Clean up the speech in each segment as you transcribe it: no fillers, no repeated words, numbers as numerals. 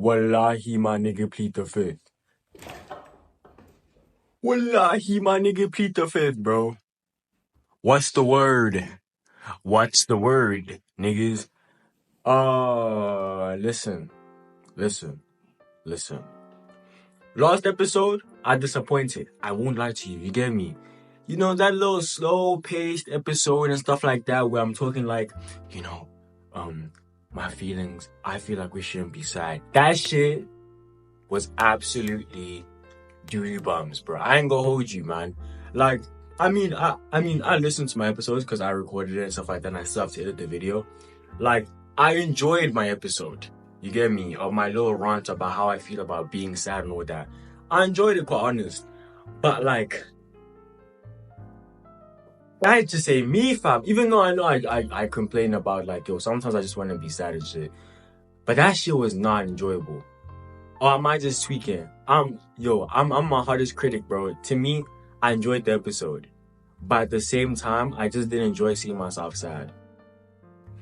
Wallahi, my nigga, plead the fifth. Wallahi, my nigga, plead the fifth, bro. What's the word? What's the word, niggas? Listen. Last episode, I disappointed. I won't lie to you. You get me? You know, that little slow-paced episode and stuff like that where I'm talking like, my feelings. I feel like we shouldn't be sad. That shit was absolutely doo bums, bro. I ain't gonna hold you, man. Like, I listened to my episodes because I recorded it and stuff like that, and I still have to edit the video. Like, I enjoyed my episode. You get me? Of my little rant about how I feel about being sad and all that. I enjoyed it, quite honest. But like, I had to say me, fam. Even though I know I complain about like, sometimes I just want to be sad and shit. But that shit was not enjoyable. Or am I just tweaking? I'm my hardest critic, bro. To me, I enjoyed the episode. But at the same time, I just didn't enjoy seeing myself sad.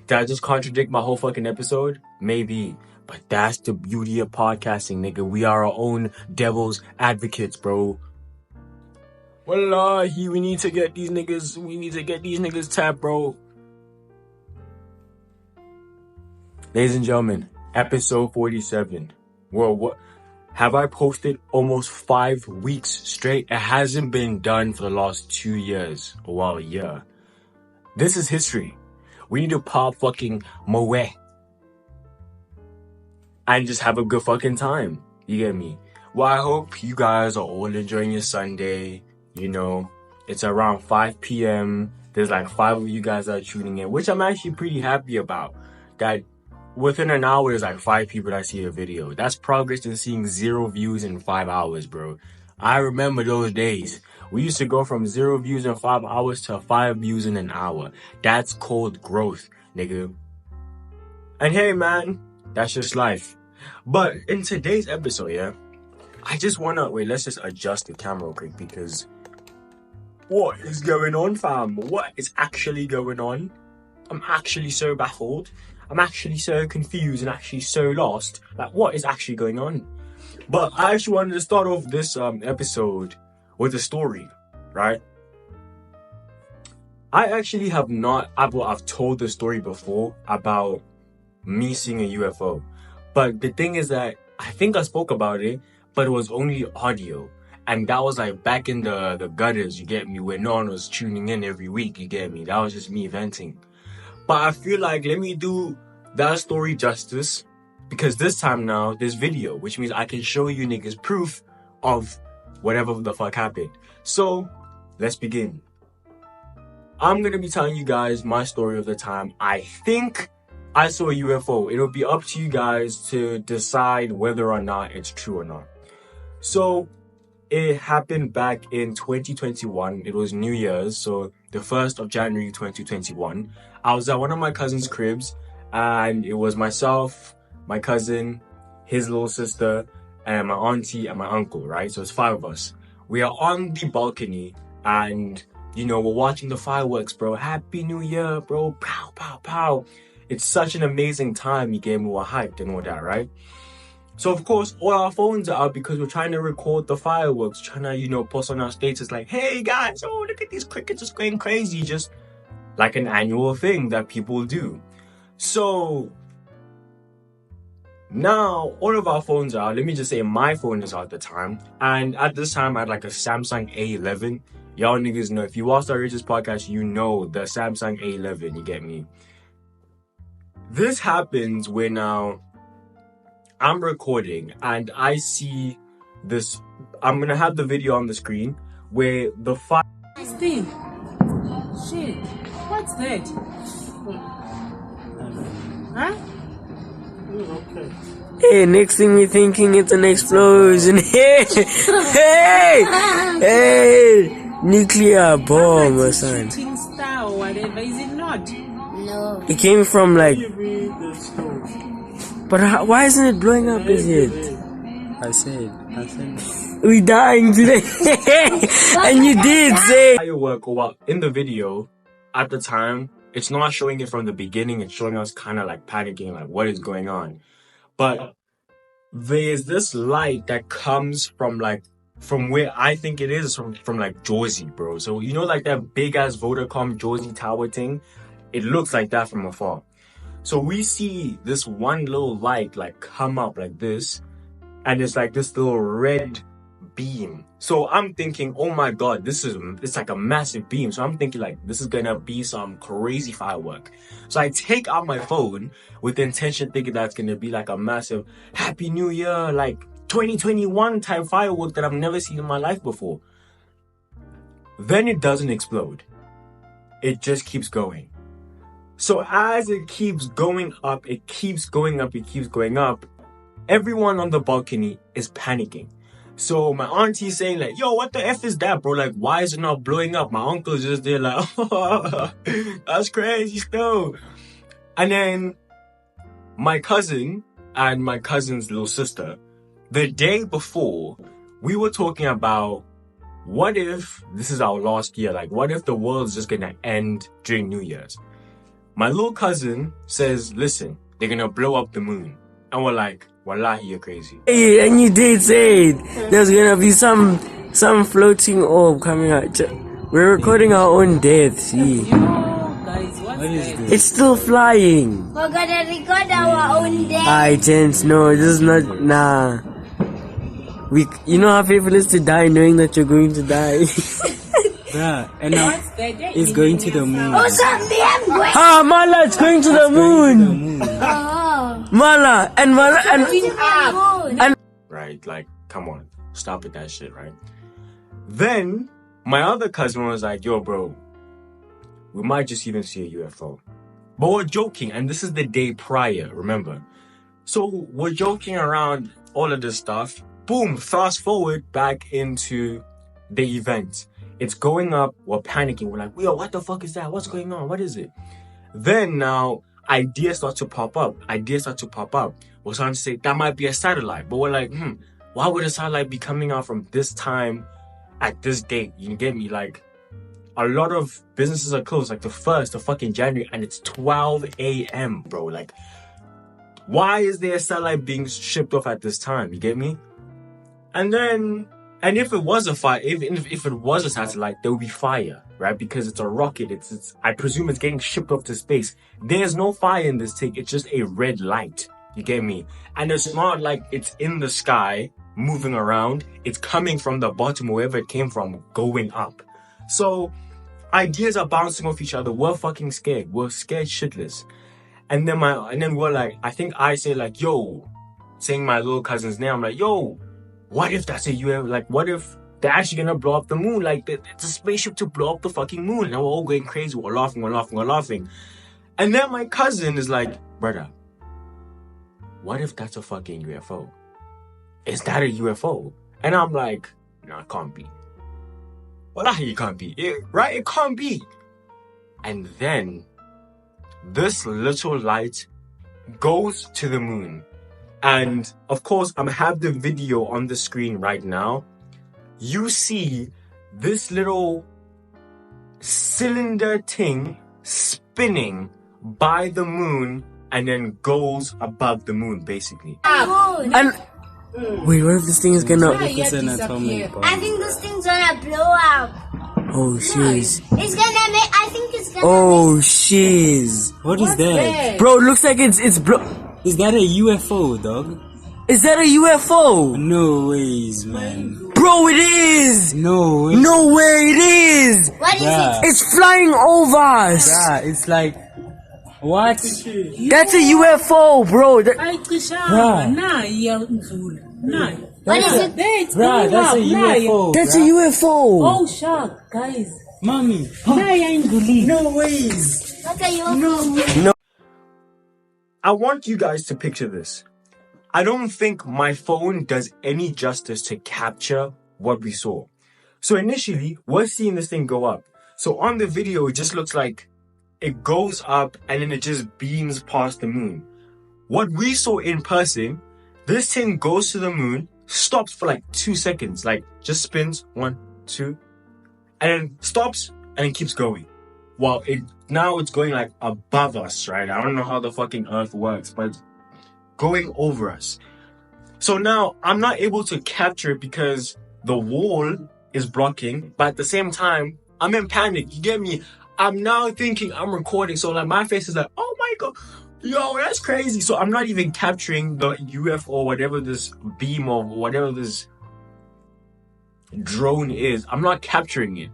Did I just contradict my whole fucking episode? Maybe. But that's the beauty of podcasting, nigga. We are our own devil's advocates, bro. Wallahi, we need to get these niggas tapped, bro. Ladies and gentlemen, episode 47. Well, what? Have I posted almost 5 weeks straight? It hasn't been done for the last 2 years. Well, a year. This is history. We need to pop fucking moe. And just have a good fucking time. You get me? Well, I hope you guys are all enjoying your Sunday. You know, it's around 5 p.m. There's like 5 of you guys that are tuning in, which I'm actually pretty happy about. That within an hour, there's like 5 people that see a video. That's progress than seeing 0 views in 5 hours, bro. I remember those days. We used to go from 0 views in 5 hours to 5 views in an hour. That's called growth, nigga. And hey, man, that's just life. But in today's episode, yeah, I just wanna let's just adjust the camera real quick because what is going on, fam? What is actually going on? I'm actually so baffled. I'm actually so confused and actually so lost. Like, what is actually going on? But I actually wanted to start off this episode with a story, right? I actually have not, I've told the story before about me seeing a UFO. But the thing is that I think I spoke about it, but it was only audio. And that was like back in the gutters, you get me, where no one was tuning in every week, you get me. That was just me venting. But I feel like, let me do that story justice. Because this time now, there's video, which means I can show you niggas proof of whatever the fuck happened. So, let's begin. I'm going to be telling you guys my story of the time I think I saw a UFO. It'll be up to you guys to decide whether or not it's true or not. So, it happened back in 2021. It was New Year's, so the 1st of January 2021. I was at one of my cousin's cribs, and it was myself, my cousin, his little sister, and my auntie and my uncle, right? So it's 5 of us. We are on the balcony, and, we're watching the fireworks, bro. Happy New Year, bro. Pow, pow, pow. It's such an amazing time. You get me, we're hyped and all that, right? So, of course, all our phones are out because we're trying to record the fireworks, trying to, post on our status like, hey, guys, oh, look at these crickets just going crazy. Just like an annual thing that people do. So, now, all of our phones are out. Let me just say my phone is out at the time. And at this time, I had like a Samsung A11. Y'all niggas know. If you watch the Richest podcast, you know the Samsung A11. You get me? This happens when now I'm recording and I see this. I'm going to have the video on the screen where the fire. Nice thing. Shit. What's that? Huh? Okay. Hey, next thing we're thinking it's an explosion. Hey, nuclear bomb or something. Shooting star or whatever, is it not? No. It came from like. But why isn't it blowing up his head? I said. We dying today. And you did say. Firework, or in the video, at the time, it's not showing it from the beginning. It's showing us kind of like panicking, like what is going on. But there's this light that comes from where I think it is from like Jersey, bro. So you know, like that big ass Vodacom Jersey Tower thing, it looks like that from afar. So we see this one little light like come up like this, and it's like this little red beam. So I'm thinking, oh my god, it's like a massive beam. So I'm thinking like this is gonna be some crazy firework. So I take out my phone with the intention thinking that's gonna be like a massive Happy New Year, like 2021 type firework that I've never seen in my life before. Then it doesn't explode. It just keeps going. So as it keeps going up, it keeps going up, it keeps going up, everyone on the balcony is panicking. So my auntie's saying like, yo, what the F is that, bro? Like, why is it not blowing up? My uncle's just there like, oh, that's crazy still. And then my cousin and my cousin's little sister, the day before, we were talking about what if this is our last year? Like, what if the world's just gonna end during New Year's? My little cousin says, listen, they're gonna blow up the moon. And we're like, wallahi, you're crazy. Hey, and you did say it. There's gonna be some floating orb coming out. We're recording our own death, see. Yo, guys, what's that? It's still flying. We're gonna record our own day. I gents, no, this is not, nah. You know how painful it is to die knowing that you're going to die? Yeah, and now What's that? it's going to the moon. Oh, something I'm going. Ah, Mala, it's going to the moon. Oh. Mala, and Right? Like, come on, stop with that shit, right? Then my other cousin was like, yo, bro, we might just even see a UFO. But we're joking, and this is the day prior, remember? So we're joking around all of this stuff. Boom, fast forward back into the event. It's going up, we're panicking, we're like, yo, what the fuck is that? What's going on? What is it? Then now, ideas start to pop up. We're starting to say, that might be a satellite. But we're like, why would a satellite be coming out from this time at this date? You get me? Like, a lot of businesses are closed, like the 1st of fucking January, and it's 12 a.m., bro. Like, why is there a satellite being shipped off at this time? You get me? And if it was a fire, if it was a satellite, there would be fire, right? Because it's a rocket. It's I presume it's getting shipped off to space. There's no fire in this thing. It's just a red light. You get me? And it's not like it's in the sky, moving around. It's coming from the bottom, wherever it came from, going up. So ideas are bouncing off each other. We're fucking scared. We're scared shitless. And then we're like, I think I say like, yo, saying my little cousin's name. I'm like, yo, what if that's a UFO? Like, what if they're actually gonna blow up the moon? Like, it's a spaceship to blow up the fucking moon. And we're all going crazy. We're laughing. And then my cousin is like, brother, what if that's a fucking UFO? Is that a UFO? And I'm like, no, it can't be. Wallahi, it can't be. Right? It can't be. And then this little light goes to the moon. And of course, I have the video on the screen right now. You see this little cylinder thing spinning by the moon and then goes above the moon, basically. And wait, what if this thing is gonna? It's an atomic bomb. I think this thing's gonna blow up. Oh shiz! It's gonna make. I think it's gonna. Oh shiz! What is that? Bro, it looks like it's Is that a UFO, dog? Is that a UFO? No ways, man. Bro, it is! No way. No way, it is! What is Yeah. it? It's flying over us! Yeah, it's like, what? That's a UFO, bro! Ay, Kisha, Bruh. nah, Zul. Nah. What is it? That's Bruh, that's a UFO. That's a bruh. UFO! Oh, shark, guys. Mommy. Nah, yan guli. No ways. What are you? I want you guys to picture this. I don't think my phone does any justice to capture what we saw. So initially, we're seeing this thing go up. So on the video, it just looks like it goes up and then it just beams past the moon. What we saw in person, this thing goes to the moon, stops for like 2 seconds, like just spins 1, 2, and then stops and then keeps going. Well, now it's going like above us, right? I don't know how the fucking earth works, but it's going over us. So now I'm not able to capture it because the wall is blocking, but at the same time, I'm in panic. You get me? I'm now thinking I'm recording, so like my face is like, oh my god, yo, that's crazy. So I'm not even capturing the UFO, whatever this beam or whatever this drone is. I'm not capturing it,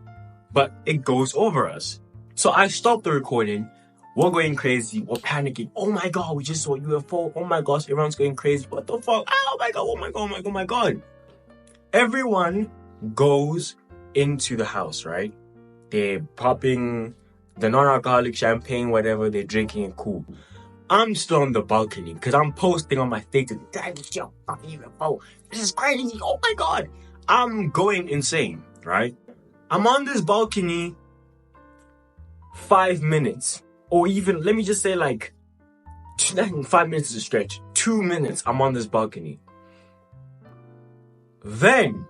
but it goes over us. So I stopped the recording. We're going crazy. We're panicking. Oh my god, we just saw a UFO. Oh my gosh, everyone's going crazy. What the fuck? Oh my god, oh my god, oh my god, oh my god. Everyone goes into the house, right? They're popping the non-alcoholic champagne, whatever, they're drinking it, cool. I'm still on the balcony because I'm posting on my status. This is crazy. Oh my god. I'm going insane, right? I'm on this balcony 5 minutes. Or even, let me just say like, 5 minutes is a stretch. 2 minutes, I'm on this balcony. Then,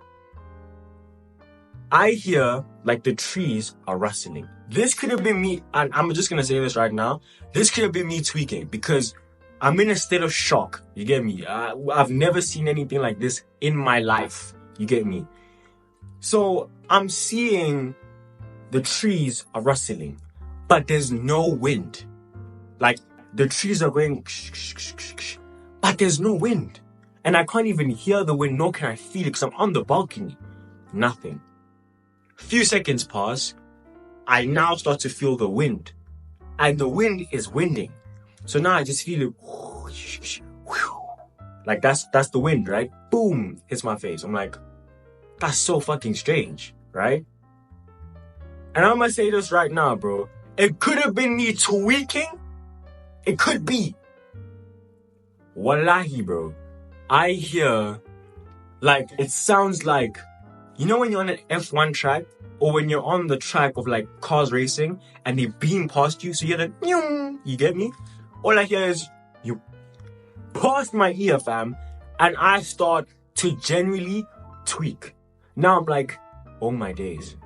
I hear like the trees are rustling. This could have been me, and I'm just gonna say this right now. This could have been me tweaking because I'm in a state of shock. You get me? I've never seen anything like this in my life. You get me? So I'm seeing the trees are rustling, but there's no wind. Like the trees are going, but there's no wind. And I can't even hear the wind, nor can I feel it because I'm on the balcony. Nothing. Few seconds pass. I now start to feel the wind. And the wind is winding. So now I just feel it. Like that's the wind, right? Boom, hits my face. I'm like, that's so fucking strange, right? And I'm gonna say this right now, bro. It could have been me tweaking. It could be. Wallahi, bro. I hear, like, it sounds like, you know when you're on an F1 track, or when you're on the track of like cars racing and they beam past you, so you hear the, you get me? All I hear is, you past my ear, fam, and I start to genuinely tweak. Now I'm like, oh my days.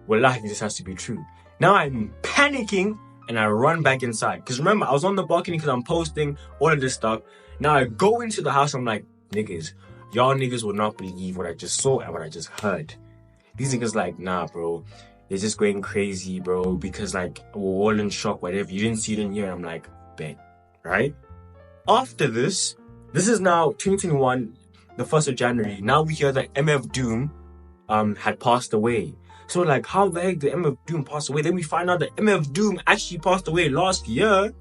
Wallahi, this has to be true. Now I'm panicking and I run back inside. Because remember, I was on the balcony because I'm posting all of this stuff. Now I go into the house, I'm like, niggas, y'all niggas will not believe what I just saw and what I just heard. These niggas like, nah, bro, they're just going crazy, bro, because like, we're all in shock, whatever. You didn't see it in here. I'm like, bet, right? After this is now 2021, the 1st of January. Now we hear that MF Doom had passed away. So like, how the heck did MF Doom pass away? Then we find out that MF Doom actually passed away last year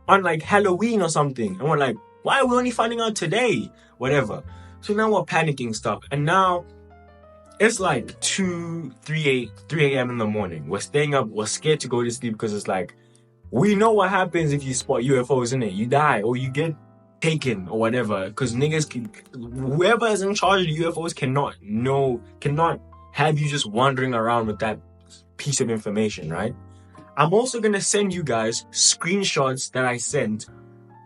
on like Halloween or something. And we're like, why are we only finding out today? Whatever. So now we're panicking stuff. And now it's like 3 a.m. in the morning. We're staying up. We're scared to go to sleep because it's like, we know what happens if you spot UFOs, innit? You die or you get taken or whatever. Because niggas whoever is in charge of the UFOs cannot have you just wandering around with that piece of information, right? I'm also going to send you guys screenshots that I sent.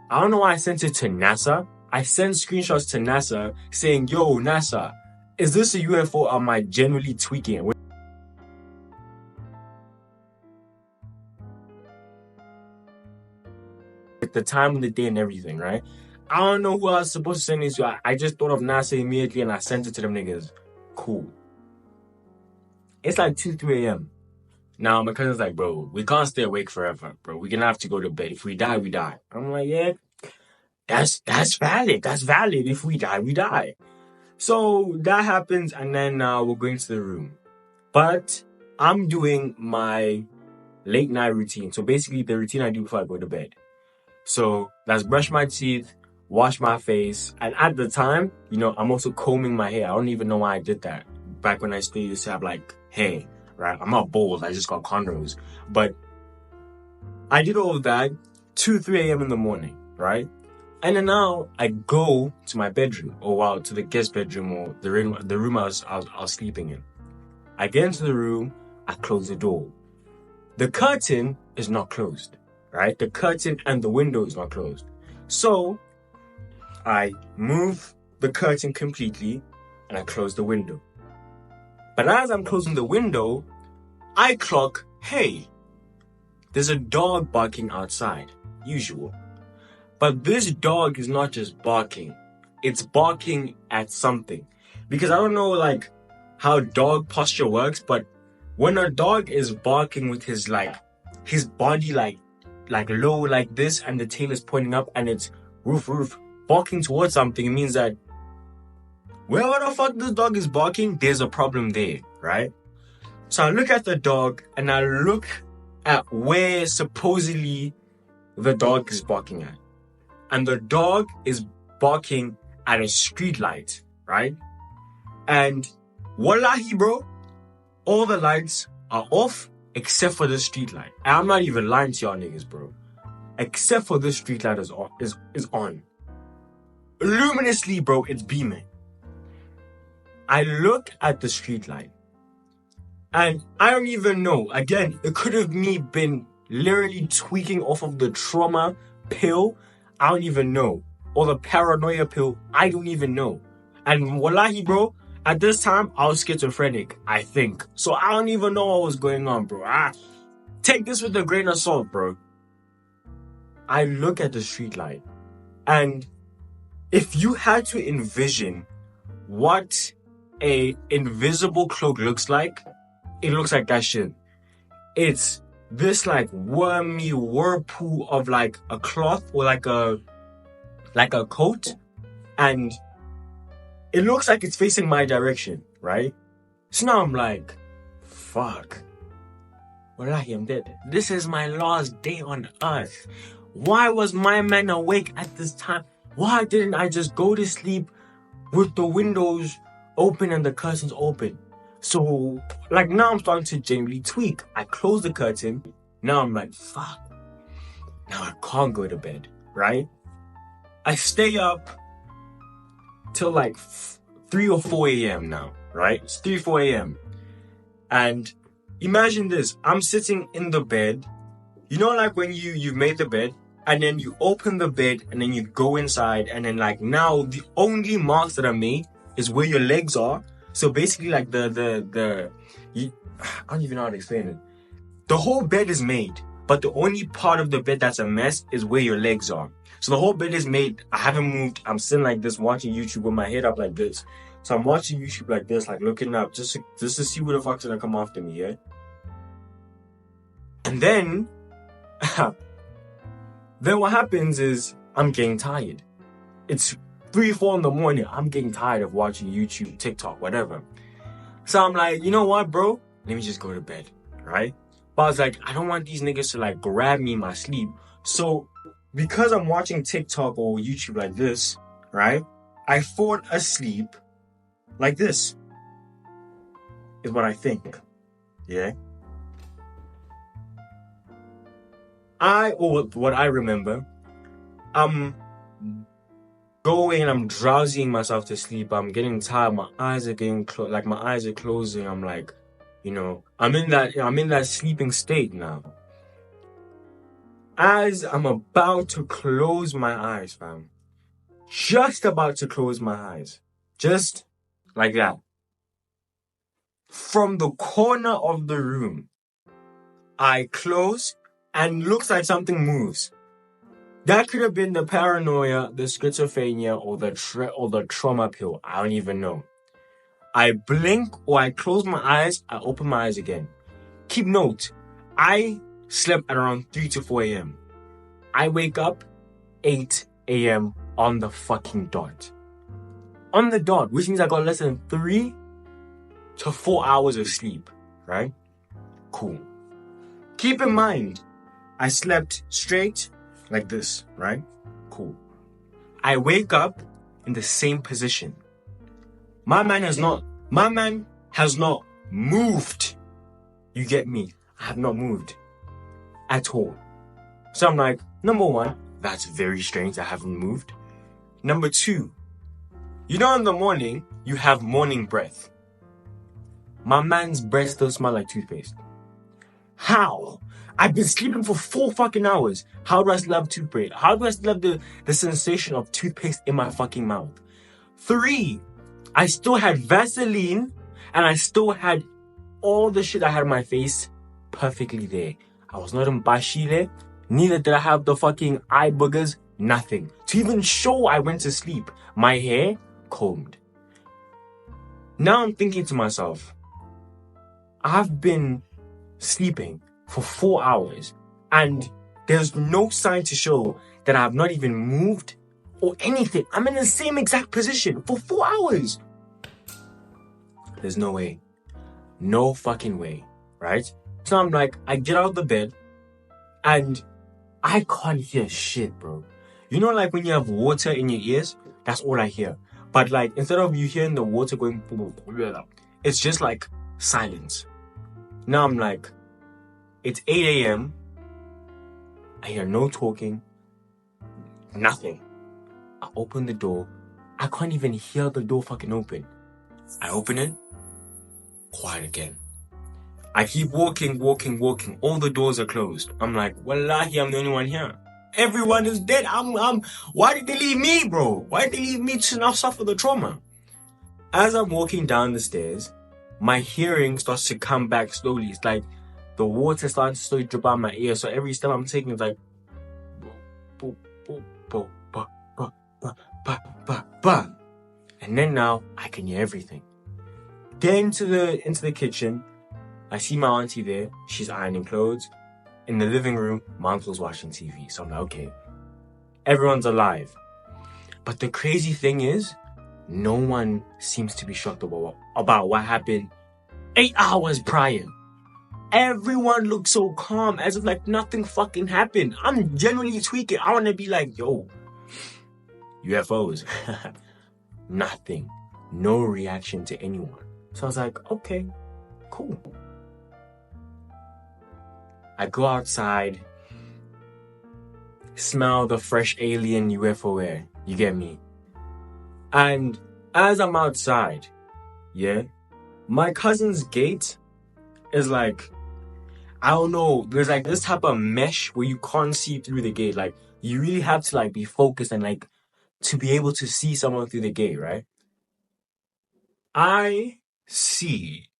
I don't know why I sent it to NASA. I sent screenshots to NASA saying, yo, NASA, is this a UFO or am I genuinely tweaking? With the time of the day and everything, right? I don't know who I was supposed to send this to. I just thought of NASA immediately and I sent it to them niggas. Cool. It's like 3 a.m. Now my cousin's like, bro, we can't stay awake forever, bro. We're gonna have to go to bed. If we die, we die. I'm like, yeah, that's valid. That's valid. If we die, we die. So that happens, and then we're going to the room. But I'm doing my late night routine. So basically the routine I do before I go to bed. So that's brush my teeth, wash my face. And at the time, you know, I'm also combing my hair. I don't even know why I did that. Back when I still used to have like hair, right? I'm not bald. I just got cornrows. But I did all of that 3 a.m. in the morning, right? And then now I go to my bedroom, or to the guest bedroom, or the room I was sleeping in. I get into the room, I close the door. The curtain is not closed, right? The curtain and the window is not closed. So I move the curtain completely and I close the window. But as I'm closing the window, I clock, hey, there's a dog barking outside, usual. But this dog is not just barking. it's barking at something. Because I don't know like how dog posture works, but when a dog is barking with his body like low like this and the tail is pointing up and it's roof barking towards something, it means that wherever the fuck this dog is barking, there's a problem there, right? So I look at the dog and I look at where supposedly the dog is barking at. And the dog is barking at a street light, right? And wallahi, bro, all the lights are off except for the street light. And I'm not even lying to y'all niggas, bro. Except for this street light is on. Luminously, bro, it's beaming. I look at the street light. And I don't even know. Again, it could have been literally tweaking off of the trauma pill. I don't even know. Or the paranoia pill. I don't even know. And wallahi, bro, at this time, I was schizophrenic, I think. So I don't even know what was going on, bro. Take this with a grain of salt, bro. I look at the street light. And if you had to envision what a invisible cloak looks like, it looks like that shit. It's this like wormy whirlpool of like a cloth or like a coat, and it looks like it's facing my direction, right? So now I'm like, fuck. Wallahi, I'm dead. This is my last day on earth. Why was my man awake at this time? Why didn't I just go to sleep with the windows open and the curtains open? So, like, now I'm starting to genuinely tweak. I close the curtain. Now I'm like, fuck. Now I can't go to bed, right? I stay up till like 3 or 4 a.m. now, right? It's 3, 4 a.m. And imagine this. I'm sitting in the bed. You know, like when you've made the bed and then you open the bed and then you go inside and then like now the only marks that are made is where your legs are. So basically like I don't even know how to explain it. The whole bed is made, but the only part of the bed that's a mess is where your legs are. So the whole bed is made. I haven't moved. I'm sitting like this watching YouTube with my head up like this. So I'm watching YouTube like this, like looking up just to see what the fuck's gonna come after me, yeah? And then what happens is I'm getting tired. It's 3, 4 in the morning. I'm getting tired of watching YouTube, TikTok, whatever. So I'm like, you know what, bro? Let me just go to bed, right? But I was like, I don't want these niggas to like grab me in my sleep. So because I'm watching TikTok or YouTube like this, right? I fall asleep like this. Is what I think. Yeah? What I remember, I'm going and I'm drowsing myself to sleep. I'm getting tired. My eyes are getting my eyes are closing. I'm like, you know, I'm in that sleeping state now. As I'm about to close my eyes, fam. Just about to close my eyes. Just like that. From the corner of the room, I close and looks like something moves. That could have been the paranoia, the schizophrenia, or the trauma pill. I don't even know. I blink or I close my eyes, I open my eyes again. Keep note, I slept at around 3 to 4 a.m. I wake up 8 a.m. on the fucking dot. On the dot, which means I got less than 3 to 4 hours of sleep, right? Cool. Keep in mind, I slept straight like this, right? Cool. I wake up in the same position. My man has not moved. You get me? I have not moved at all. So I'm like, number one, that's very strange. I haven't moved. Number two, you know in the morning, you have morning breath. My man's breath still smells like toothpaste. How? I've been sleeping for 4 fucking hours. How do I still have toothpaste? How do I still have the sensation of toothpaste in my fucking mouth? 3, I still had Vaseline and I still had all the shit I had on my face perfectly there. I was not in Bashile. Neither did I have the fucking eye boogers. Nothing. To even show I went to sleep, my hair combed. Now I'm thinking to myself, I've been sleeping for 4 hours and there's no sign to show that I have not even moved or anything. I'm in the same exact position for 4 hours. There's no way. No fucking way, right? So I'm like, I get out of the bed and I can't hear shit, bro. You know, like when you have water in your ears, that's all I hear. But like, instead of you hearing the water going, it's just like silence. Now I'm like, it's 8 a.m. I hear no talking, nothing. I open the door. I can't even hear the door fucking open. I open it, quiet again. I keep walking. All the doors are closed. I'm like, wallahi, I'm the only one here. Everyone is dead. Why did they leave me, bro? Why did they leave me to now suffer the trauma? As I'm walking down the stairs, my hearing starts to come back slowly. It's like the water starts to slowly drip out my ear. So every step I'm taking is like, boop, boop, boop, boop, boop, boop, boop, boop, boop. And then now I can hear everything. Get into the kitchen. I see my auntie there. She's ironing clothes. In the living room, my uncle's watching TV. So I'm like, okay, everyone's alive. But the crazy thing is, no one seems to be shocked about what happened 8 hours prior. Everyone looks so calm, as if like nothing fucking happened. I'm genuinely tweaking. I want to be like, yo, UFOs. Nothing. No reaction to anyone. So I was like, okay, cool. I go outside, smell the fresh alien UFO air. You get me? And as I'm outside, yeah, my cousin's gate is like, I don't know, there's like this type of mesh where you can't see through the gate. Like, you really have to like be focused and like to be able to see someone through the gate, right? I see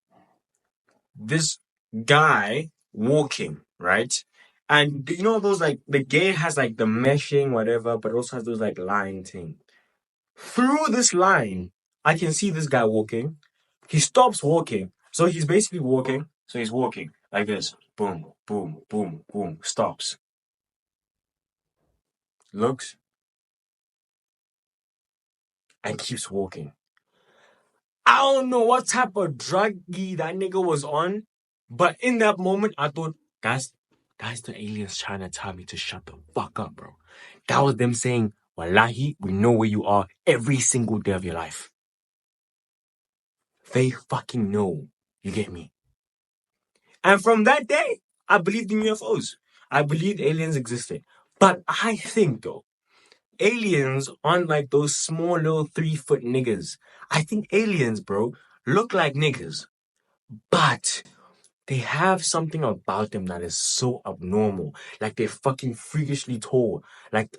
this guy walking, right? And you know those like the gate has like the meshing, whatever, but also has those like line thing. Through this line, I can see this guy walking. He stops walking. So he's basically walking. So he's walking like this. Boom, boom, boom, boom. Stops. Looks. And keeps walking. I don't know what type of druggy that nigga was on. But in that moment, I thought, that's the aliens trying to tell me to shut the fuck up, bro. That was them saying, wallahi, we know where you are every single day of your life. They fucking know. You get me? And from that day, I believed in UFOs. I believed aliens existed. But I think, though, aliens aren't like those small little 3-foot niggas. I think aliens, bro, look like niggas. But they have something about them that is so abnormal. Like, they're fucking freakishly tall. Like,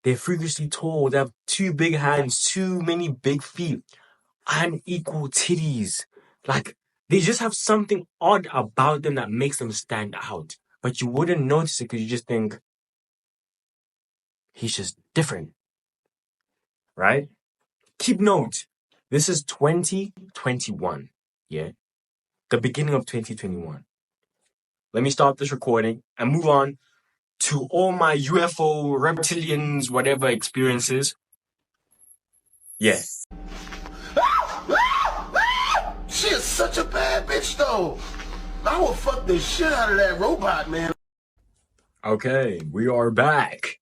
they're freakishly tall. They have 2 big hands, too many big feet, unequal titties. Like, they just have something odd about them that makes them stand out. But you wouldn't notice it because you just think, he's just different. Right? Keep note, this is 2021. Yeah? The beginning of 2021. Let me stop this recording and move on to all my UFO, reptilians, whatever experiences. Yeah. She is such a bad bitch, though. I will fuck the shit out of that robot, man. Okay, we are back.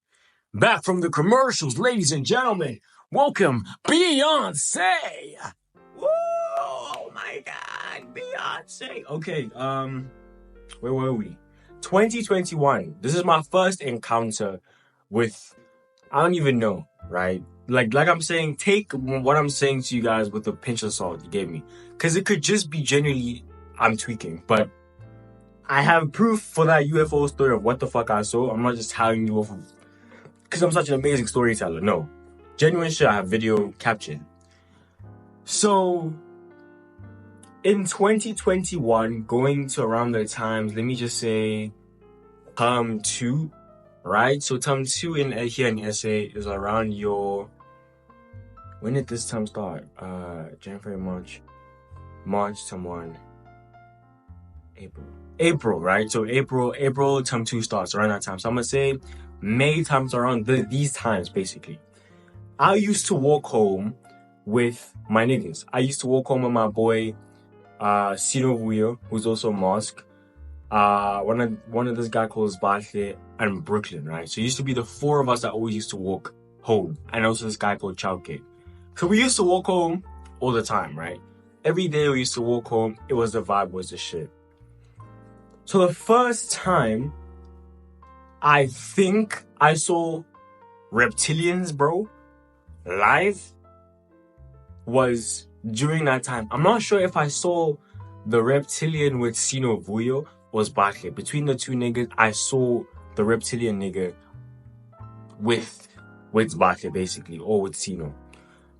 Back from the commercials, ladies and gentlemen. Welcome, Beyonce. Woo! Oh my God, Beyonce. Okay, where were we? 2021. This is my first encounter with, I don't even know, right? Like I'm saying, take what I'm saying to you guys with a pinch of salt, you get me? Because it could just be genuinely, I'm tweaking, but I have proof for that UFO story of what the fuck I saw. I'm not just telling you off because I'm such an amazing storyteller. No. Genuine shit, I have video captured. So, in 2021, going to around the times, let me just say, 2, right? So term 2 in here in SA is around your... When did this term start? January, March, term 1, April, right? So April term 2 starts around that time. So I'm gonna say May times around these times, basically. I used to walk home with my niggas. I used to walk home with my boy, Sino Vuyo, who's also Mosque. One of this guy called Bashe and Brooklyn, right? So it used to be the 4 of us that always used to walk home. And also this guy called Chowke. So we used to walk home all the time, right? Every day we used to walk home. It was the vibe, was the shit. So the first time I think I saw reptilians, bro, live was during that time. I'm not sure if I saw the reptilian with Sino Vuyo was Bashe. Between the two niggas, I saw the reptilian nigga with Bashe, basically, or with Sino.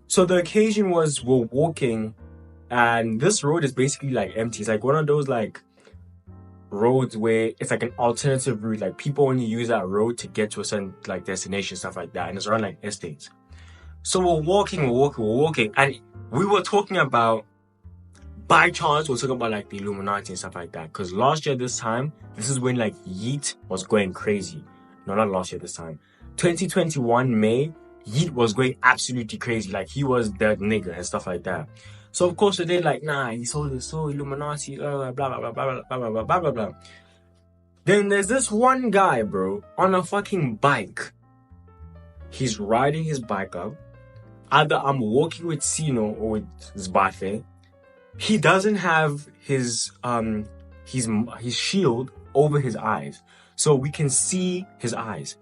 So the occasion was we're walking, and this road is basically like empty. It's like one of those like roads where it's like an alternative route. Like people only use that road to get to a certain like destination, stuff like that. And it's around like estates. So we're walking, and we were talking about, by chance, we're talking about like the Illuminati and stuff like that. Because last year this time, this is when like Yeet was going crazy. No, not last year this time. 2021 May, Yeet was going absolutely crazy. Like he was the nigga and stuff like that. So of course they're like, nah, he saw Illuminati, blah blah blah blah blah blah blah blah blah blah. Then there's this one guy, bro, on a fucking bike. He's riding his bike up. Either I'm walking with Sino or with Zbafe. He doesn't have his shield over his eyes, so we can see his eyes.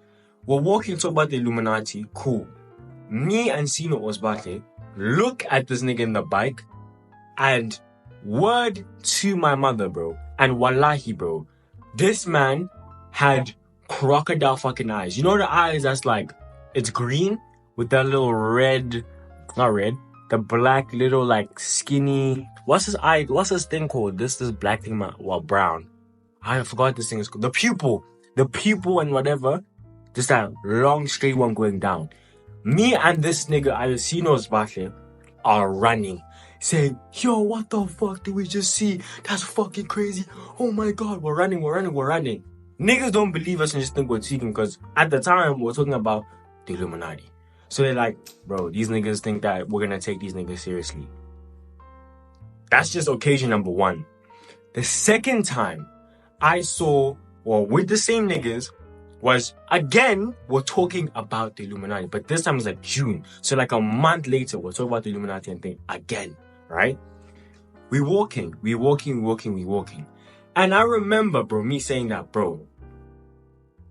We're walking to about the Illuminati, cool. Me and Sino or Zbafe look at this nigga in the bike, and word to my mother, bro, and wallahi, bro, this man had crocodile fucking eyes. You know the eyes that's like, it's green with that little red, not red, the black little like skinny, what's this thing called? This black thing, well, brown. I forgot this thing is called. The pupil and whatever, just that long straight one going down. Me and this nigga, I see no Bashe, are running, saying, yo, what the fuck did we just see? That's fucking crazy. Oh my god, we're running. Niggas don't believe us and just think we're cheating, because at the time we're talking about the Illuminati. So they're like, bro, these niggas think that we're gonna take these niggas seriously. That's just occasion number 1. The second time I saw, well, with the same niggas, was, again, we're talking about the Illuminati, but this time it's like June. So like a month later, we're talking about the Illuminati and thing again, right? We walking. And I remember, bro, me saying that, bro,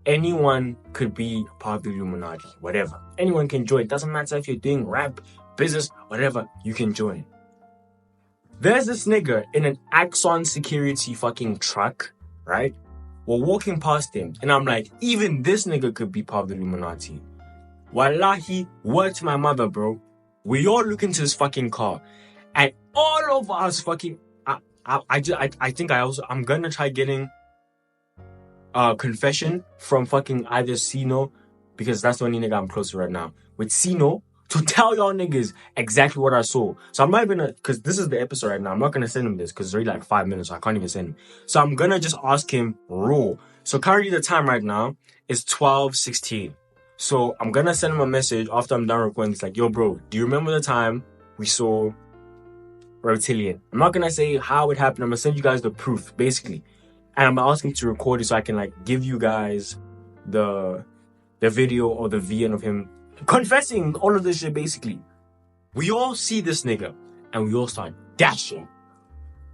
anyone could be part of the Illuminati, whatever. Anyone can join. Doesn't matter if you're doing rap, business, whatever, you can join. There's this nigga in an Axon security fucking truck, right? We're walking past him, and I'm like, even this nigga could be part of the Illuminati. Wallahi, word to my mother, bro. We all look into this fucking car, and all of us fucking, I'm gonna try getting confession from fucking either Sino, because that's the only nigga I'm close to right now, with Sino, to tell y'all niggas exactly what I saw. So I'm not even because this is the episode right now, I'm not gonna send him this because it's already like 5 minutes, so I can't even send him. So I'm gonna just ask him raw. So currently the time right now is 12:16. So I'm gonna send him a message after I'm done recording. It's like, yo bro, do you remember the time we saw reptilian? I'm not gonna say how it happened, I'm gonna send you guys the proof, basically. And I'm asking him to record it so I can like give you guys the video or the VN of him confessing all of this shit, basically. We all see this nigga and we all start dashing.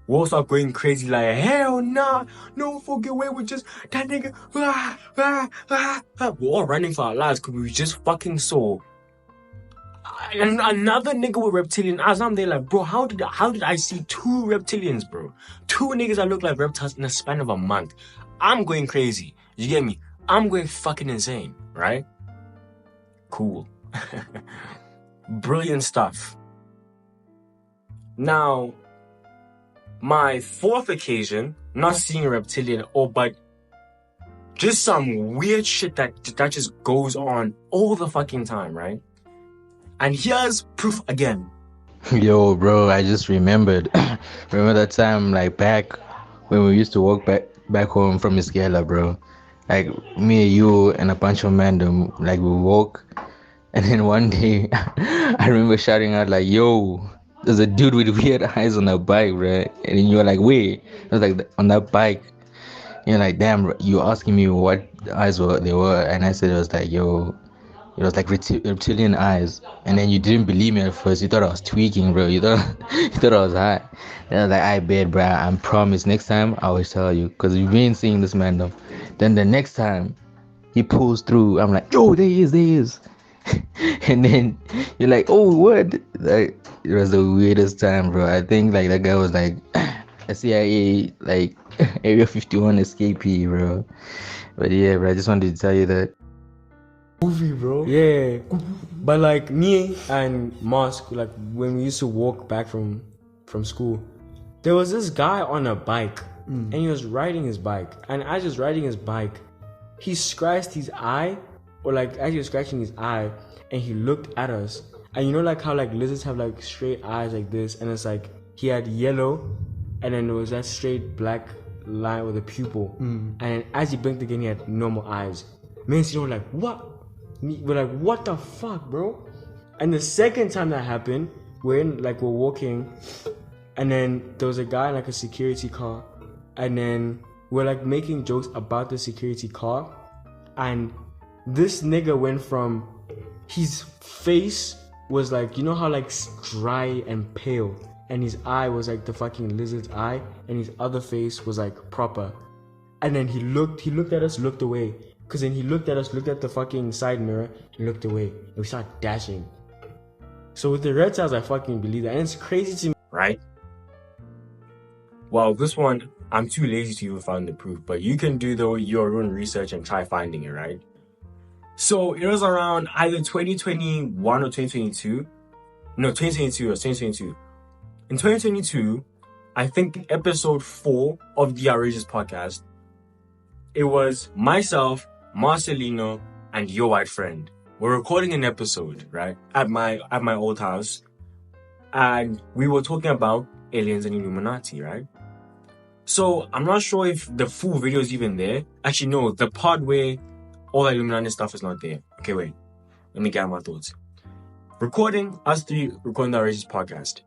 We all start going crazy like, hell nah, no fucking way, we just, that nigga, We're all running for our lives because we just fucking saw another nigga with reptilian eyes. I'm there like, bro, how did I see 2 reptilians, bro? 2 niggas that look like reptiles in the span of a month. I'm going crazy. You get me? I'm going fucking insane, right? Cool. Brilliant stuff. Now, my 4th occasion, not seeing a reptilian, but Just some weird shit that just goes on all the fucking time, right? And here's proof again. Yo, bro, I just remembered. Remember that time, like back when we used to walk back home from Iskela, bro. Like me, you, and a bunch of men, like we walk, and then one day, I remember shouting out like, "Yo, there's a dude with weird eyes on a bike, right?" And then you were like, "Wait," I was like, "On that bike." You're like, "Damn," you asking me what eyes they were, and I said it was like, "Yo." It was like reptilian eyes, and then you didn't believe me at first. You thought I was tweaking, bro. You thought I was high. Then I was like, "I bet, bro. I promise. Next time I will tell you, cause you've been seeing this man though." Then the next time he pulls through, I'm like, "Yo, there he is." And then you're like, "Oh, what?" Like it was the weirdest time, bro. I think like that guy was like a CIA like Area 51 escapee, bro. But yeah, bro. I just wanted to tell you that. Movie, bro. Yeah, but like me and Mosque, like when we used to walk back from school, there was this guy on a bike, and he was riding his bike, and as he was riding his bike, he scratched his eye, or like as he was scratching his eye, and he looked at us, and you know like how like lizards have like straight eyes like this, and it's like he had yellow, and then there was that straight black line with a pupil, and as he blinked again, he had normal eyes. Me and Cino were like, "What?" We're like, "What the fuck, bro?" And the second time that happened, we're walking, and then there was a guy in like a security car, and then we're like making jokes about the security car, and this nigga went from, his face was like, you know how like dry and pale, and his eye was like the fucking lizard's eye, and his other face was like proper, and then he looked at us, looked away. Because then he looked at us, looked at the fucking side mirror, and looked away. And we started dashing. So with the reptiles, I fucking believe that. And it's crazy to me. Right? Well, this one, I'm too lazy to even find the proof. But you can do your own research and try finding it, right? So it was around either 2021 or 2022. No, 2022 or 2022. In 2022, I think episode 4 of the Outrageous podcast, it was myself, Marcelino, and your white friend. We're recording an episode, right, at my old house, and we were talking about aliens and Illuminati, right? So I'm not sure if the full video is even there. Actually, no, the part where all the Illuminati stuff is not there. Okay, wait, let me gather my thoughts. Us three recording the Outrageous podcast.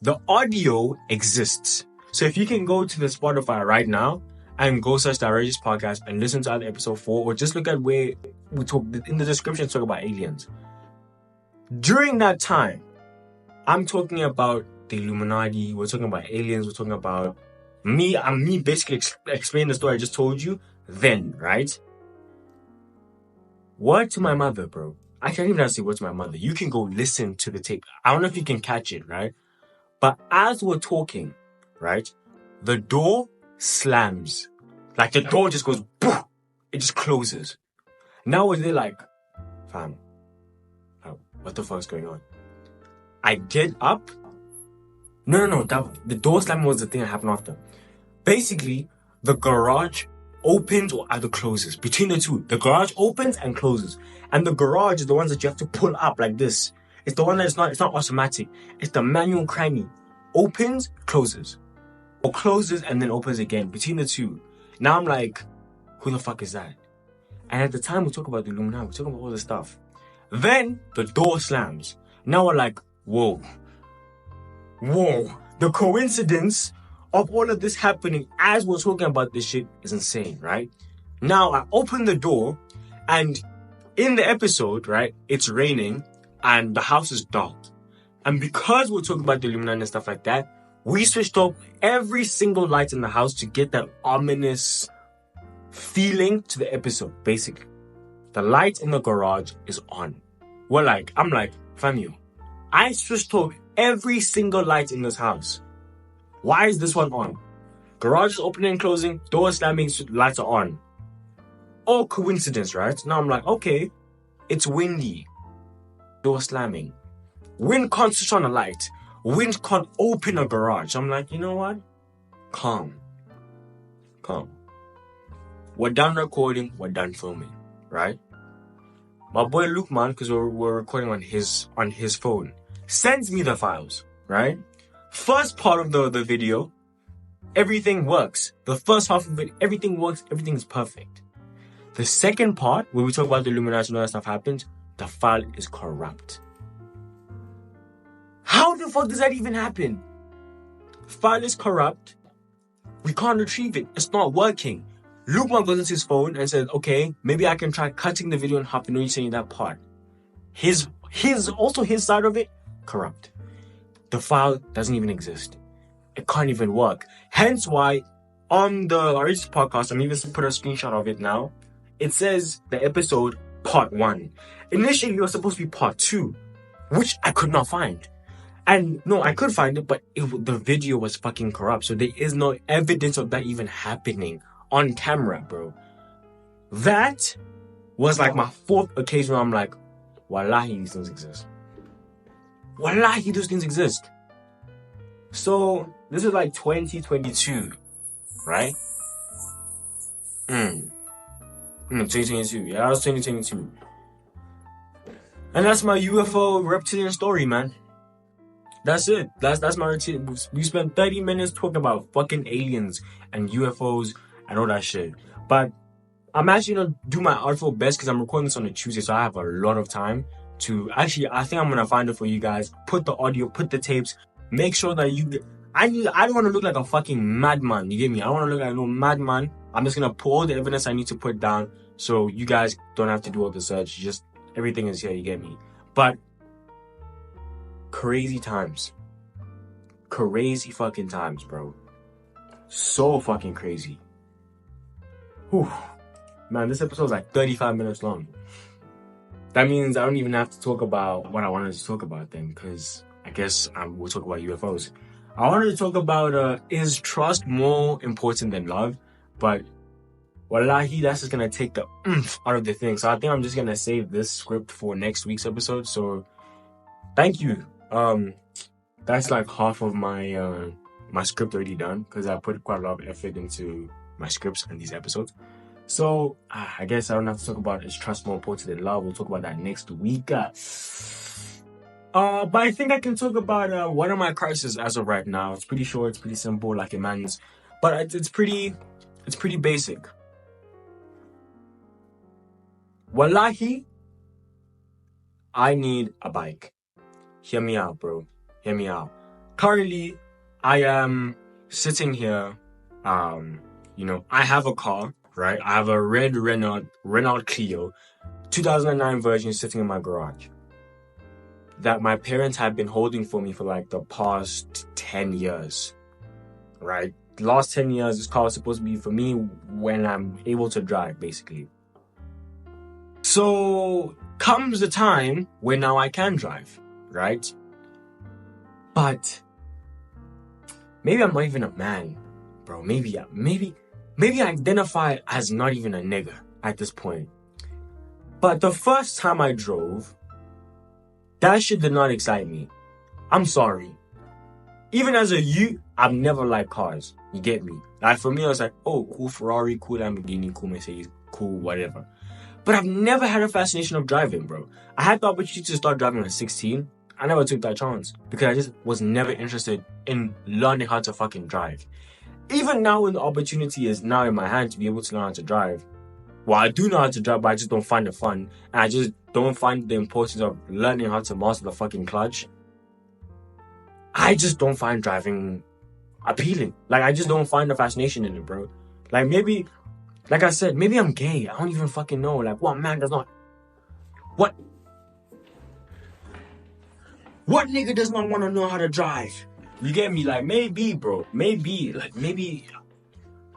The audio exists. So if you can go to the Spotify right now and go search the Outrageous podcast and listen to either episode 4, or just look at where we talk in the description, talk about aliens. During that time, I'm talking about the Illuminati, we're talking about aliens, we're talking about me basically explaining the story I just told you then, right? Word to my mother, bro. I can't even say word to my mother. You can go listen to the tape. I don't know if you can catch it, right? But as we're talking, right, the door slams. Like the door just goes boom. It just closes. Now we're there like, fam, what the fuck's going on? I get up. No, the door slamming was the thing that happened after. Basically, the garage opens or either closes. Between the two, the garage opens and closes. And the garage is the ones that you have to pull up like this. It's the one that's it's not automatic. It's the manual cranny. Opens, closes. Or closes and then opens again. Between the two. Now I'm like, who the fuck is that? And at the time we talk about the Illuminati, we talk about all this stuff. Then the door slams. Now we're like, whoa. The coincidence of all of this happening as we're talking about this shit is insane, right? Now I open the door, and in the episode, right, it's raining and the house is dark. And because we're talking about the Illuminati and stuff like that, we switched off every single light in the house to get that ominous feeling to the episode, basically. The light in the garage is on. I'm like, fam, I switched off every single light in this house. Why is this one on? Garage is opening and closing, door slamming, lights are on. All coincidence, right? Now I'm like, okay, it's windy. Door slamming. Wind can't switch on a light. Wind can't open a garage. I'm like, you know what? Calm. we're done recording, we're done filming, right? My boy Luke, man, because we're recording on his phone, sends me the files, right? First part of the video, everything works. The first half of it, everything works, everything's perfect. The second part, where we talk about the Illuminati and all that stuff happens, the file is corrupt. How the fuck does that even happen? File is corrupt. We can't retrieve it. It's not working. Luke goes into his phone and says, okay, maybe I can try cutting the video in half and only saying that part. His side of it, corrupt. The file doesn't even exist. It can't even work. Hence why on the Orange podcast, I'm even put a screenshot of it now. It says the episode part 1. Initially, it was supposed to be part 2, which I could not find. And no, I could find it, but the video was fucking corrupt. So there is no evidence of that even happening on camera, bro. That was like my 4th occasion where I'm like, wallahi, these things exist. Wallahi, those things exist. So this is like 2022, right? 2022. Yeah, that was 2022. And that's my UFO reptilian story, man. That's it. That's my routine. We spent 30 minutes talking about fucking aliens and UFOs and all that shit. But I'm actually gonna do my artful best because I'm recording this on a Tuesday, so I have a lot of time to actually. I think I'm gonna find it for you guys. Put the audio, put the tapes. Make sure that I don't want to look like a fucking madman. You get me? I don't want to look like no madman. I'm just gonna put all the evidence I need to put down, so you guys don't have to do all the search. Just everything is here. You get me? But crazy times. Crazy fucking times, bro. So fucking crazy. Whew. Man, this episode is like 35 minutes long. That means I don't even have to talk about what I wanted to talk about then, because I guess we'll talk about UFOs. I wanted to talk about is trust more important than love? But wallahi, that's just gonna take the oomph out of the thing. So I think I'm just gonna save this script for next week's episode. So thank you. That's like half of my my script already done, because I put quite a lot of effort into my scripts and these episodes. So I guess I don't have to talk about is trust more important than love. We'll talk about that next week. But I think I can talk about one of my crises as of right now. It's pretty short, it's pretty simple, like a man's, but it's pretty basic. Wallahi, I need a bike. Hear me out, bro. Hear me out. Currently, I am sitting here. I have a car, right? I have a red Renault Clio, 2009 version, sitting in my garage that my parents have been holding for me for like the past 10 years, right? The last 10 years, this car was supposed to be for me when I'm able to drive, basically. So comes the time when now I can drive, right? But maybe I'm not even a man, bro. Maybe I identify as not even a nigga at this point. But the first time I drove, that shit did not excite me. I'm sorry. Even as a youth, I've never liked cars. You get me? Like for me, I was like, oh, cool Ferrari, cool Lamborghini, cool Mercedes, cool whatever. But I've never had a fascination of driving, bro. I had the opportunity to start driving at 16. I never took that chance because I just was never interested in learning how to fucking drive. Even now when the opportunity is now in my hand to be able to learn how to drive, well, I do know how to drive, but I just don't find it fun. And I just don't find the importance of learning how to master the fucking clutch. I just don't find driving appealing. Like, I just don't find the fascination in it, bro. Like, maybe, like I said, maybe I'm gay. I don't even fucking know. Like, what man does not... What nigga does not want to know how to drive? You get me? Like, maybe, bro. Maybe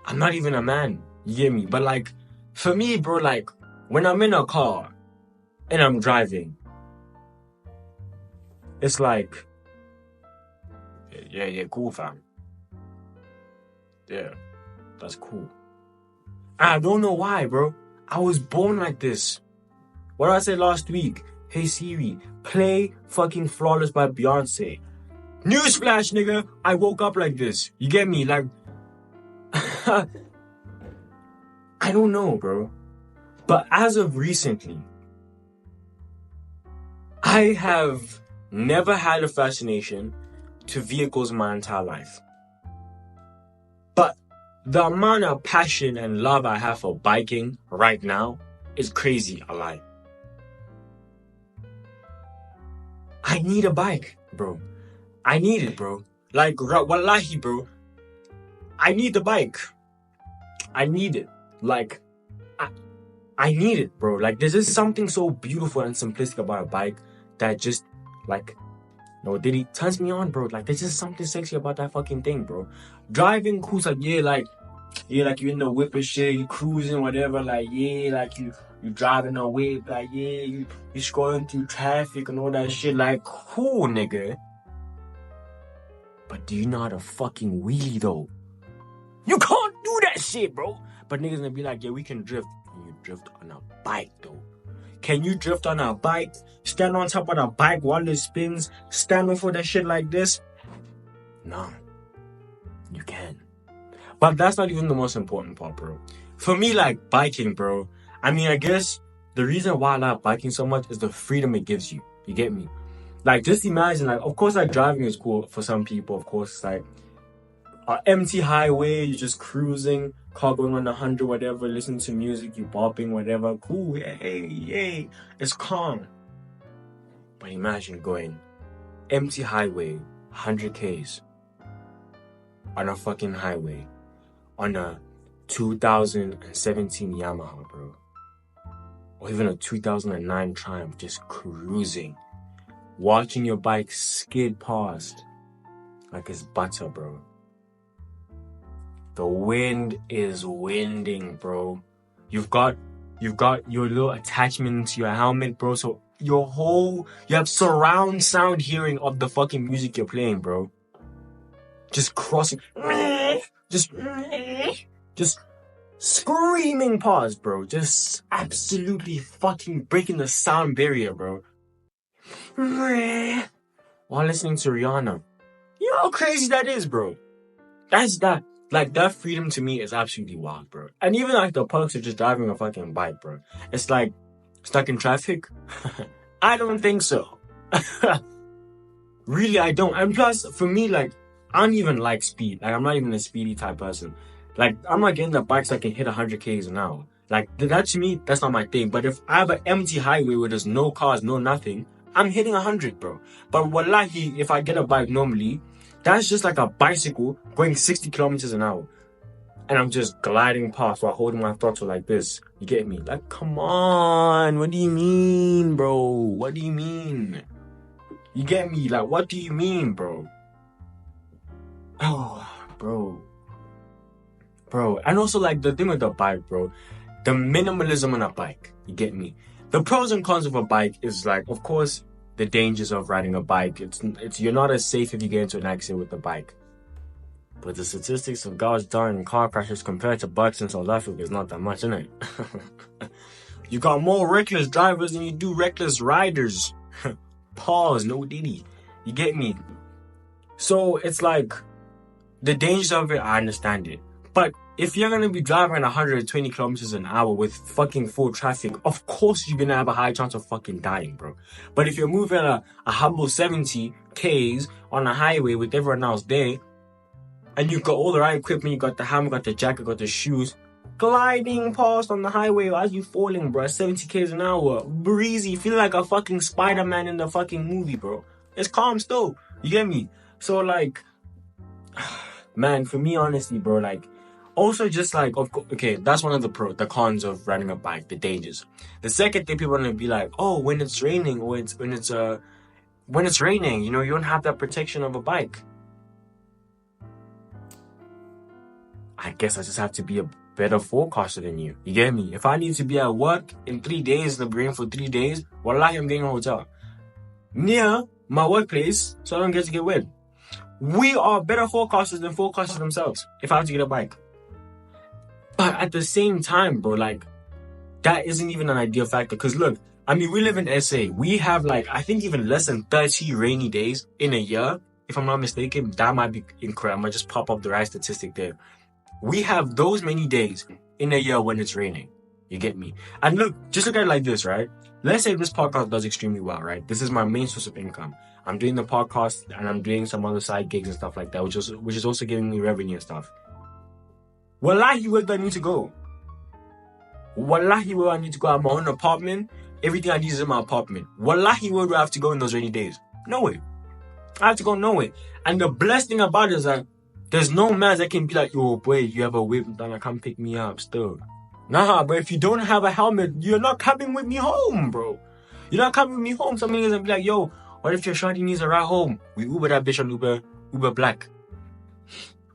I'm not even a man. You get me? But, like, for me, bro, like, when I'm in a car and I'm driving, it's like, yeah, cool, fam. Yeah, that's cool. I don't know why, bro. I was born like this. What did I say last week? Hey Siri, play fucking Flawless by Beyonce. Newsflash, nigga. I woke up like this. You get me? Like, I don't know, bro. But as of recently, I have never had a fascination to vehicles in my entire life. But the amount of passion and love I have for biking right now is crazy, a lie. I need a bike, bro. I need it, bro. Like, wallahi, bro. I need the bike. I need it. Like, I need it, bro. Like, there's just something so beautiful and simplistic about a bike that just, like, no, Diddy turns me on, bro. Like, there's just something sexy about that fucking thing, bro. Driving cool, like, yeah, like you're in the whip and shit, you cruising, whatever, like, yeah, like, you driving a whip, like, yeah, you scrolling through traffic and all that shit, like, cool, nigga. But do you know how to fucking wheelie, though? You can't do that shit, bro. But niggas gonna be like, yeah, we can drift. Can you drift on a bike, though? Can you drift on a bike? Stand on top of the bike while it spins? Stand over that shit like this? No. You can. But that's not even the most important part, bro. For me, like, biking, bro, I mean, I guess the reason why I like biking so much is the freedom it gives you. You get me? Like, just imagine, like, of course, like, driving is cool for some people. Of course, it's like an empty highway, you're just cruising, car going on 100, whatever, listening to music, you bopping, whatever. Cool, hey, it's calm. But imagine going empty highway, 100 Ks, on a fucking highway, on a 2017 Yamaha, bro. Or even a 2009 Triumph, just cruising. Watching your bike skid past like it's butter, bro. The wind is winding, bro. You've got your little attachment to your helmet, bro. So you have surround sound hearing of the fucking music you're playing, bro. Just crossing, just screaming past, bro. Just absolutely fucking breaking the sound barrier, bro. While listening to Rihanna. You know how crazy that is, bro. That's that. Like, that freedom to me is absolutely wild, bro. And even like the perks of just driving a fucking bike, bro. It's like, stuck in traffic? I don't think so. Really, I don't. And plus, for me, like, I don't even like speed. Like, I'm not even a speedy type person. Like, I'm not getting the bikes that can hit 100 Ks an hour. Like, that to me, that's not my thing. But if I have an empty highway where there's no cars, no nothing, I'm hitting 100, bro. But wallahi, if I get a bike normally, that's just like a bicycle going 60 kilometers an hour. And I'm just gliding past while holding my throttle like this. You get me? Like, come on. What do you mean, bro? What do you mean? You get me? Like, what do you mean, bro? Oh, bro. Bro. And also, like, the thing with the bike, bro. The minimalism on a bike. You get me? The pros and cons of a bike is, like, of course, the dangers of riding a bike. It's you're not as safe if you get into an accident with a bike. But the statistics of gosh darn car crashes compared to bikes in South Africa is not that much, innit? You got more reckless drivers than you do reckless riders. Pause, no Diddy. You get me? So it's like, the dangers of it, I understand it. But if you're gonna be driving at 120 kilometers an hour with fucking full traffic, of course you're gonna have a high chance of fucking dying, bro. But if you're moving at a humble 70 Ks on a highway with everyone else there, and you got all the right equipment, you got the helmet, got the jacket, got the shoes, gliding past on the highway as you falling, bro, 70 Ks an hour, breezy, feel like a fucking Spider-Man in the fucking movie, bro. It's calm still, you get me? So like, man, for me, honestly, bro, like, also just like, okay, that's one of the cons of riding a bike, the dangers. The second thing, people are gonna be like, oh, when it's raining, or when it's raining, you know, you don't have that protection of a bike. I guess I just have to be a better forecaster than you. You get me? If I need to be at work in 3 days, in the rain for 3 days, wallahi, I'm getting a hotel near my workplace so I don't get wet. We are better forecasters than forecasters themselves if I have to get a bike. But at the same time, bro, like, that isn't even an ideal factor. Because look, I mean, we live in SA. We have, like, I think even less than 30 rainy days in a year. If I'm not mistaken, that might be incorrect. I might just pop up the right statistic there. We have those many days in a year when it's raining. You get me? And look, just look at it like this, right? Let's say this podcast does extremely well, right? This is my main source of income. I'm doing the podcast and I'm doing some other side gigs and stuff like that, which is also giving me revenue and stuff. Wallahi, where do I need to go? Wallahi, where do I need to go? I have my own apartment. Everything I need is in my apartment. Wallahi, where do I have to go in those rainy days? Nowhere. I have to go nowhere. And the blessed thing about it is that there's no man that can be like, yo, boy, you have a whip, then come pick me up still. Nah, bro, if you don't have a helmet, you're not coming with me home, bro. You're not coming with me home. Some niggas gonna be like, yo, what if your shorty needs a ride home? We Uber that bitch on Uber Black.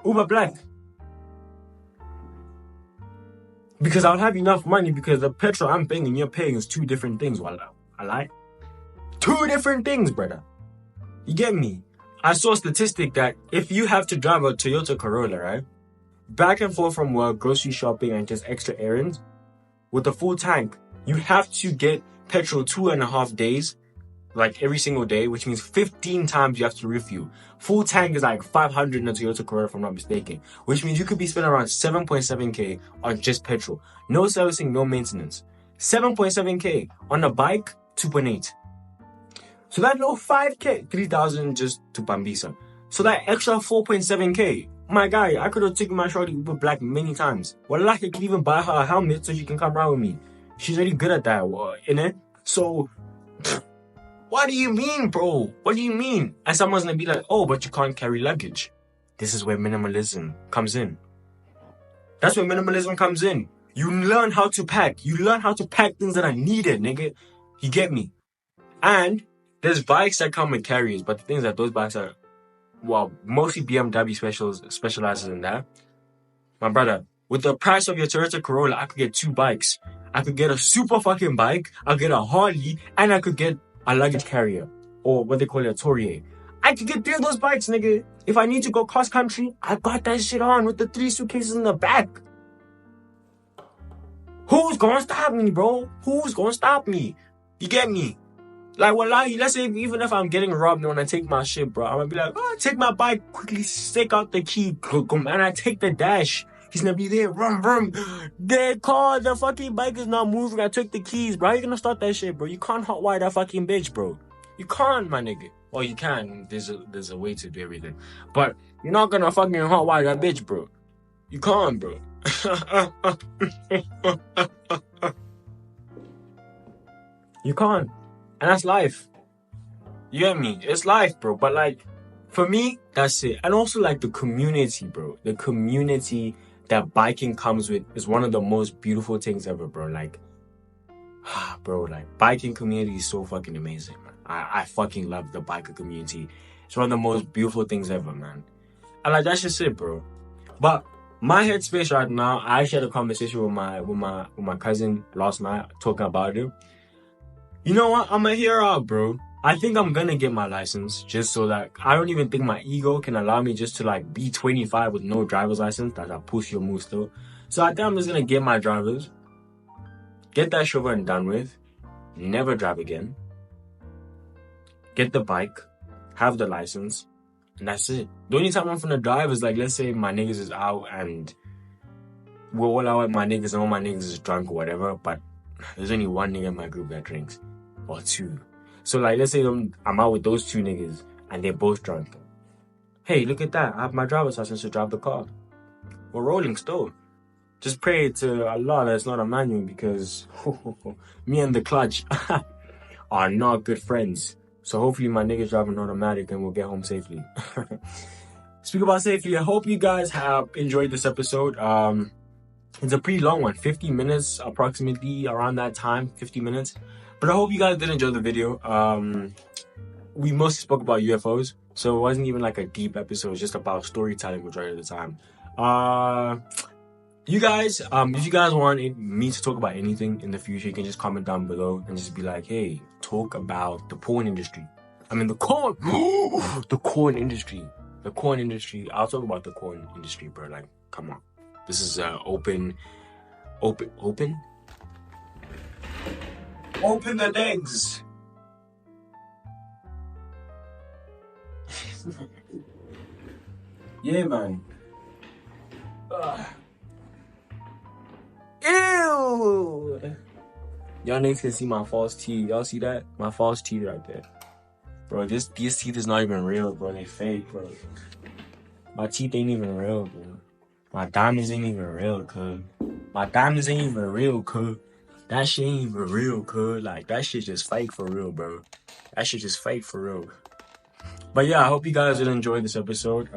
Uber Black. Because I'll have enough money because the petrol I'm paying and you're paying is two different things, wallah. I lie. Two different things, brother. You get me? I saw a statistic that if you have to drive a Toyota Corolla, right? Back and forth from work, grocery shopping, and just extra errands, with a full tank, you have to get petrol 2.5 days, like every single day, which means 15 times you have to refuel. Full tank is like 500 in a Toyota Corolla, if I'm not mistaken, which means you could be spending around 7.7k on just petrol. No servicing, no maintenance. 7.7k on a bike, 2.8. So that little 5k, 3,000 just to Bambisa. So that extra 4.7k, my guy, I could have taken my shorty Uber Black many times. Well, I could even buy her a helmet so she can come around with me. She's already good at that, innit? So, what do you mean, bro? What do you mean? And someone's gonna be like, oh, but you can't carry luggage. This is where minimalism comes in. That's where minimalism comes in. You learn how to pack. You learn how to pack things that are needed, nigga. You get me? And there's bikes that come with carriers, but the things that those bikes are, well, mostly BMW specializes in that. My brother, with the price of your Toyota Corolla, I could get 2 bikes. I could get a super fucking bike, I could get a Harley, and I could get a luggage carrier, or what they call it, a Touareg. I could get 3 of those bikes, nigga. If I need to go cross country, I got that shit on with the 3 suitcases in the back. Who's gonna stop me, bro? Who's gonna stop me? You get me? Like, wallahi, let's say even if I'm getting robbed when I take my shit, bro, I'm gonna be like, oh, take my bike, quickly stick out the key, and I take the dash. He's gonna be there, rum, rum. The fucking bike is not moving. I took the keys, bro. How you gonna start that shit, bro? You can't hotwire that fucking bitch, bro. You can't, my nigga. Well, you can. There's a way to do everything. But you're not gonna fucking hotwire that bitch, bro. You can't, bro. You can't. And that's life. You get me? It's life, bro. But like, for me, that's it. And also like the community, bro. The community that biking comes with is one of the most beautiful things ever, bro. Like, bro, like biking community is so fucking amazing, man. I fucking love the biker community. It's one of the most beautiful things ever, man. And like, that's just it, bro. But my headspace right now, I actually had a conversation with my cousin last night talking about it. You know what? I'm gonna hear out, bro. I think I'm gonna get my license just so that I don't even think my ego can allow me just to like be 25 with no driver's license. That's a push your move still. So I think I'm just gonna get my driver's, get that shit over and done with, never drive again, get the bike, have the license, and that's it. The only time I'm gonna drive is like, let's say my niggas is out and we're all out with my niggas and all my niggas is drunk or whatever, but there's only one nigga in my group that drinks. Or 2. So like, let's say I'm out with those 2 niggas and they're both drunk. Hey, look at that. I have my driver's license to drive the car. We're rolling still. Just pray to Allah that it's not a manual because me and the clutch are not good friends. So hopefully my niggas drive an automatic and we'll get home safely. Speak about safely. I hope you guys have enjoyed this episode. It's a pretty long one. 50 minutes approximately, around that time. 50 minutes. But I hope you guys did enjoy the video. We mostly spoke about UFOs, so it wasn't even like a deep episode. It was just about storytelling majority of the time. You guys, if you guys want me to talk about anything in the future, you can just comment down below and just be like, hey, talk about the porn industry. I mean, the corn industry. The corn industry. I'll talk about the corn industry, bro. Like, come on. This is open. Open the legs. Yeah, man. Ew! Y'all niggas can see my false teeth. Y'all see that? My false teeth right there. Bro, these teeth is not even real, bro. They fake, bro. My teeth ain't even real, bro. My diamonds ain't even real, cuz. My diamonds ain't even real, cuz. That shit ain't even real, cuz. Like, that shit just fake for real, bro. That shit just fake for real. But yeah, I hope you guys did enjoy this episode.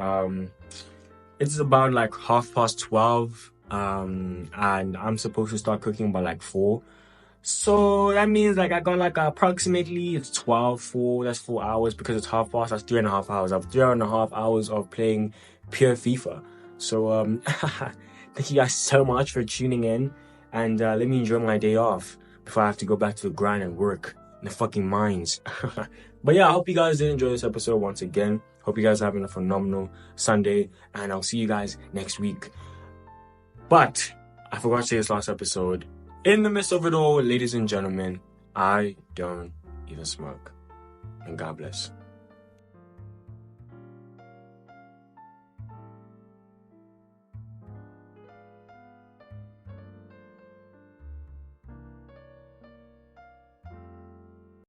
It's about like 12:30. And I'm supposed to start cooking by like 4. So that means like I got like approximately it's 12:04. That's 4 hours because it's 12:30. That's 3.5 hours. I have 3.5 hours of playing pure FIFA. So thank you guys so much for tuning in, and let me enjoy my day off before I have to go back to the grind and work in the fucking mines. But yeah, I hope you guys did enjoy this episode once again. Hope you guys are having a phenomenal Sunday, and I'll see you guys next week. But I forgot to say this last episode. In the midst of it all, ladies and gentlemen, I don't even smoke. And God bless.